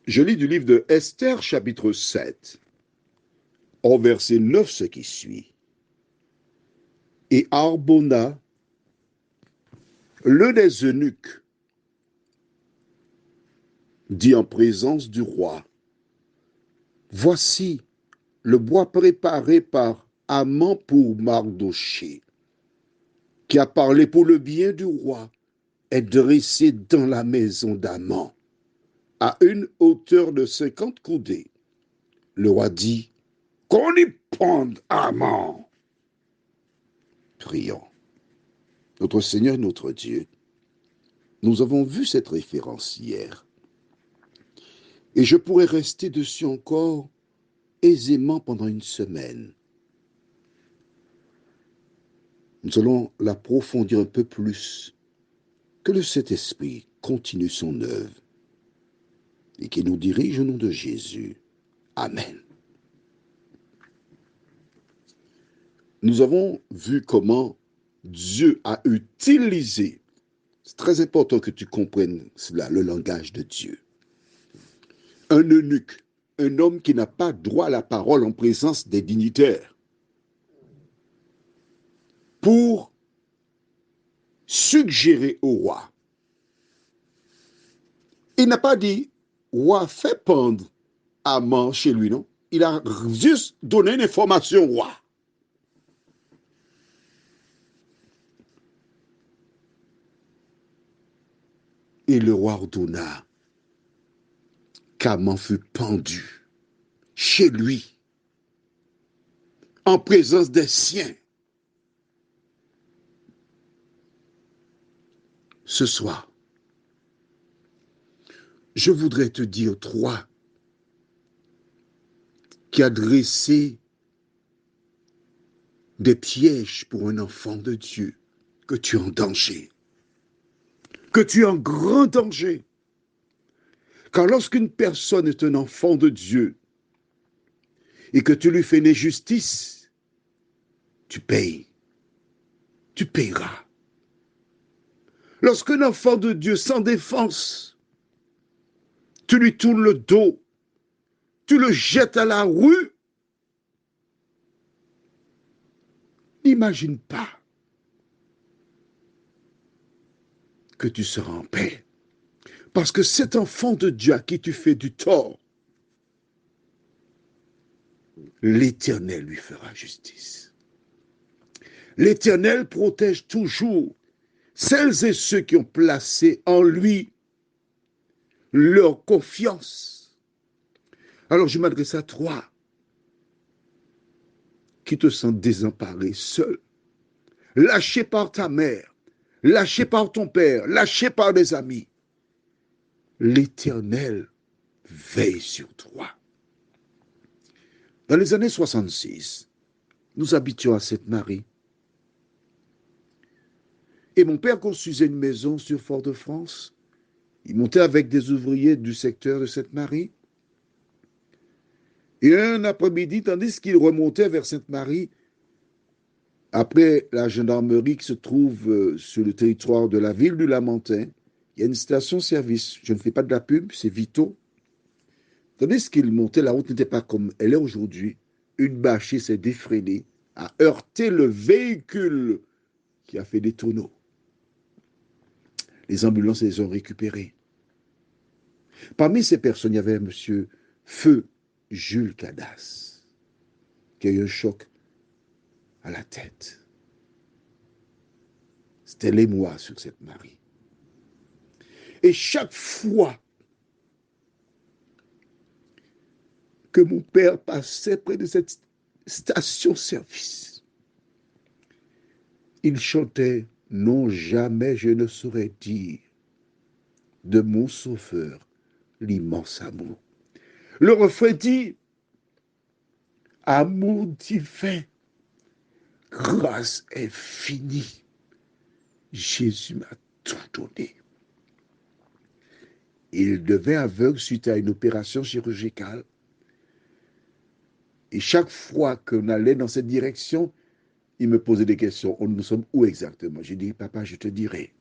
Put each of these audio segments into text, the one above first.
Je lis du livre de Esther, chapitre 7, au verset 9, ce qui suit. Et Harbona, l'un des eunuques, dit en présence du roi, voici le bois préparé par Haman pour Mardochée, qui a parlé pour le bien du roi, est dressé dans la maison d'Haman, à une hauteur de 50 coudées. Le roi dit, qu'on y pende Haman. Prions. Notre Seigneur et notre Dieu, nous avons vu cette référence hier. Et je pourrais rester dessus encore aisément pendant une semaine. Nous allons l'approfondir un peu plus. Que le Saint-Esprit continue son œuvre et qu'il nous dirige au nom de Jésus. Amen. Nous avons vu comment Dieu a utilisé, c'est très important que tu comprennes cela, le langage de Dieu. Un eunuque, un homme qui n'a pas droit à la parole en présence des dignitaires, pour suggérer au roi. Il n'a pas dit, roi, fais pendre Haman chez lui, non? Il a juste donné une information au roi. Et le roi ordonna qu'Haman fut pendu chez lui, en présence des siens. Ce soir, je voudrais te dire, toi, qui as dressé des pièges pour un enfant de Dieu, que tu es en danger, que tu es en grand danger. Car lorsqu'une personne est un enfant de Dieu et que tu lui fais une injustice, tu payes. Tu payeras. Lorsqu'un enfant de Dieu sans défense, tu lui tournes le dos, tu le jettes à la rue, n'imagine pas que tu seras en paix. Parce que cet enfant de Dieu à qui tu fais du tort, l'Éternel lui fera justice. L'Éternel protège toujours celles et ceux qui ont placé en lui leur confiance. Alors je m'adresse à toi qui te sens désemparé, seul, lâché par ta mère, lâché par ton père, lâché par des amis. L'Éternel veille sur toi. Dans les années 66, nous habitions à Sainte-Marie. Et mon père construisait une maison sur Fort-de-France. Il montait avec des ouvriers du secteur de Sainte-Marie. Et un après-midi, tandis qu'il remontait vers Sainte-Marie, après la gendarmerie qui se trouve sur le territoire de la ville du Lamentin, il y a une station-service. Je ne fais pas de la pub, c'est Vito. Tandis qu'il montait, la route n'était pas comme elle est aujourd'hui. Une bâchée s'est défraînée, a heurté le véhicule qui a fait des tonneaux. Les ambulances les ont récupérées. Parmi ces personnes, il y avait M. Feu Jules Cadas, qui a eu un choc à la tête. C'était l'émoi sur cette Marie. Et chaque fois que mon père passait près de cette station-service, il chantait « Non, jamais je ne saurais dire de mon sauveur l'immense amour ». Le refrain dit « Amour divin, grâce infinie, Jésus m'a tout donné ». Il devint aveugle suite à une opération chirurgicale. Et chaque fois qu'on allait dans cette direction, il me posait des questions. Nous sommes où exactement? J'ai dit, papa, je te dirai.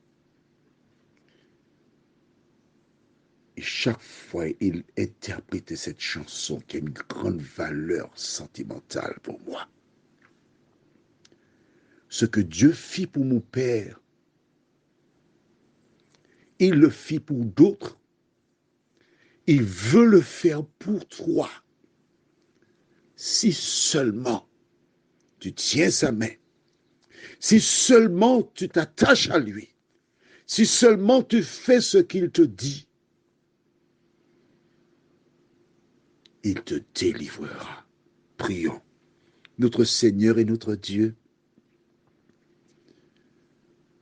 Et chaque fois, il interprétait cette chanson qui a une grande valeur sentimentale pour moi. Ce que Dieu fit pour mon père, il le fit pour d'autres. Il veut le faire pour toi. Si seulement tu tiens sa main, si seulement tu t'attaches à lui, si seulement tu fais ce qu'il te dit, il te délivrera. Prions. Notre Seigneur et notre Dieu,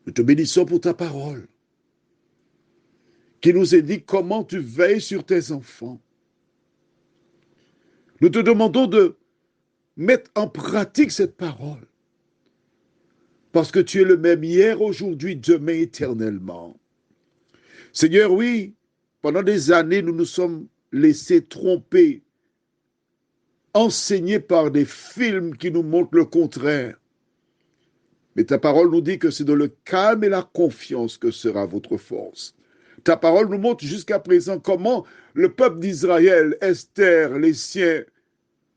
nous te bénissons pour ta parole, qui nous indique comment tu veilles sur tes enfants. Nous te demandons de mettre en pratique cette parole, parce que tu es le même hier, aujourd'hui, demain, éternellement. Seigneur, oui, pendant des années, nous nous sommes laissés tromper, enseignés par des films qui nous montrent le contraire. Mais ta parole nous dit que c'est dans le calme et la confiance que sera votre force. Ta parole nous montre jusqu'à présent comment le peuple d'Israël, Esther, les siens,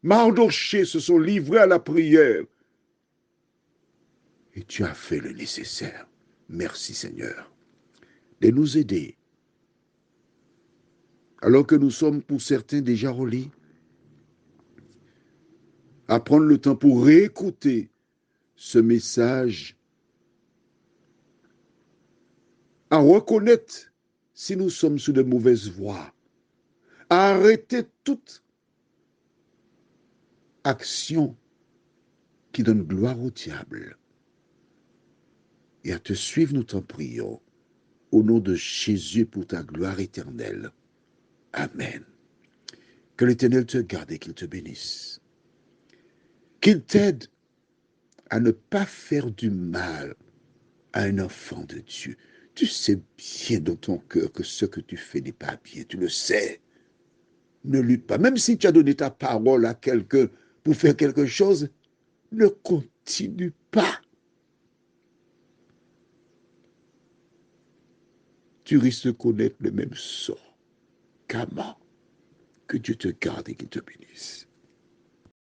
Mardoché se sont livrés à la prière. Et tu as fait le nécessaire. Merci Seigneur de nous aider. Alors que nous sommes pour certains déjà au lit, à prendre le temps pour réécouter ce message, à reconnaître si nous sommes sur de mauvaises voies, à arrêter toute action qui donne gloire au diable et à te suivre, nous t'en prions, au nom de Jésus pour ta gloire éternelle. Amen. Que l'Éternel te garde et qu'il te bénisse. Qu'il t'aide à ne pas faire du mal à un enfant de Dieu. Tu sais bien dans ton cœur que ce que tu fais n'est pas bien. Tu le sais. Ne lutte pas. Même si tu as donné ta parole à quelqu'un pour faire quelque chose, ne continue pas. Tu risques de connaître le même sort qu'Aman. Que Dieu te garde et qu'il te bénisse.